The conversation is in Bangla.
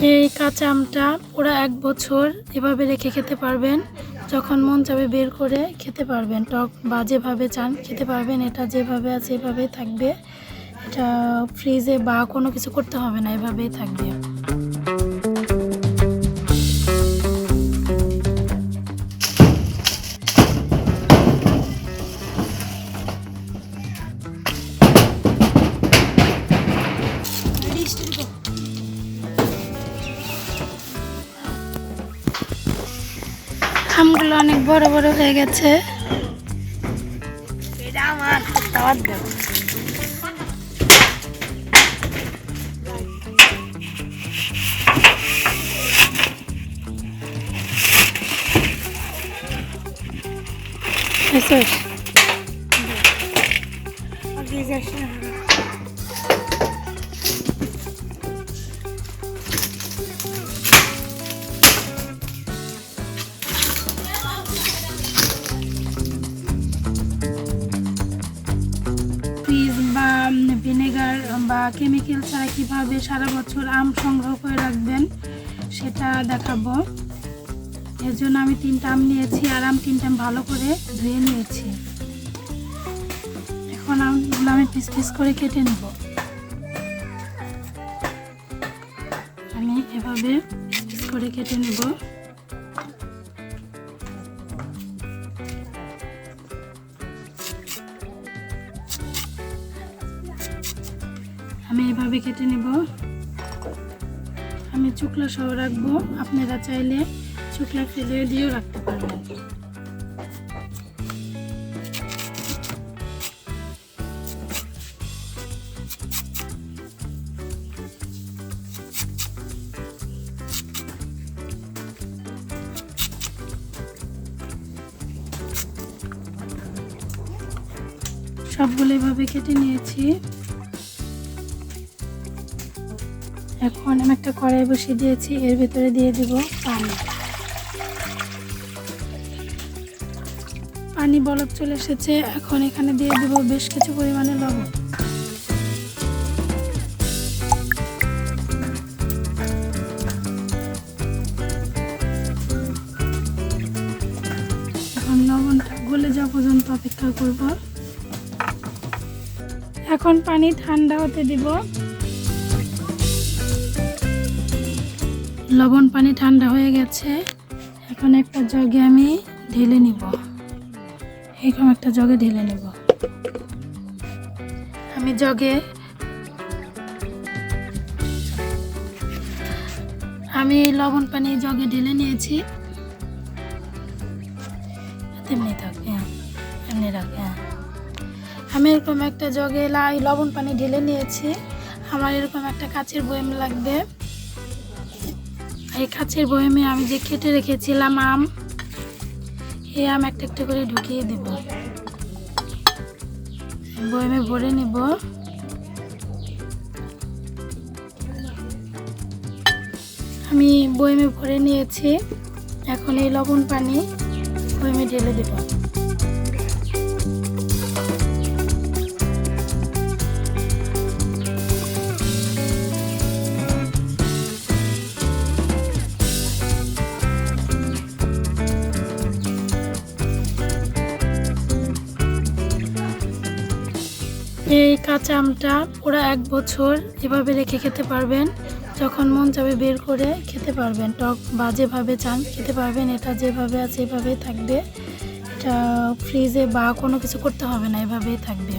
এই কাঁচা আমটা পুরো 1 বছর এভাবে রেখে খেতে পারবেন। যখন মন চাবে বের করে খেতে পারবেন। টক বা যেভাবে চান খেতে পারবেন। এটা যেভাবে আছে এভাবেই থাকবে। এটা ফ্রিজে বা কোনো কিছু করতে হবে না, এভাবেই থাকবে। আমগুলো অনেক বড় বড় হয়ে গেছে। এটা আমার দাওয়াত দেব। ভিনেগার বা কেমিক্যাল ছাড়া কীভাবে সারা বছর আম সংগ্রহ করে রাখবেন সেটা দেখাবো। এর জন্য আমি 3টা আম নিয়েছি আর আম 3টা ভালো করে ধুয়ে নিয়েছি। এখন আমগুলো আমি পিস পিস করে কেটে নেব। আমি এভাবে পিস পিস করে কেটে নেব। আমি এভাবে কেটে নেব। আমি চুকলা সহ রাখবো, আপনারা চাইলে চুকলা ফেলে দিয়েও রাখতে পারবেন। সবগুলো এভাবে কেটে নিয়েছি। এখন আমি একটা কড়াই বসিয়ে দিয়েছি, এর ভিতরে দিয়ে দিব পানি। পানি বলক চলে এসেছে। এখন এখানে দিয়ে দিব বেশ কিছু পরিমাণে লবণ। এখন লবণটা গলে যাওয়া পর্যন্ত অপেক্ষা করব। এখন পানি ঠান্ডা হতে দিব। লবণ পানি ঠান্ডা হয়ে গেছে। এখন একটা জগে আমি ঢেলে নিব। এরকম একটা জগে ঢেলে নেব। আমি লবণ পানি জগে ঢেলে নিয়েছি। তেমনি থাকে, এমনি রাখে। আমি এরকম একটা জগে লবণ পানি ঢেলে নিয়েছি। আমার এরকম একটা কাচের বয়াম লাগবে। এই কাচের বয়ামে আমি যে কেটে রেখেছিলাম আম, এই আম একটা একটা করে ঢুকিয়ে দেব। বয়ামে ভরে নেব। আমি বয়ামে ভরে নিয়েছি। এখন এই লবণ পানি বয়ামে ঢেলে দেব। এই কাঁচা আমটা পুরো 1 বছর এভাবে রেখে খেতে পারবেন। যখন মন চাবে বের করে খেতে পারবেন। টক বা যেভাবে চান খেতে পারবেন। এটা যেভাবে আছে এভাবেই থাকবে। এটা ফ্রিজে বা কোনো কিছু করতে হবে না, এভাবেই থাকবে।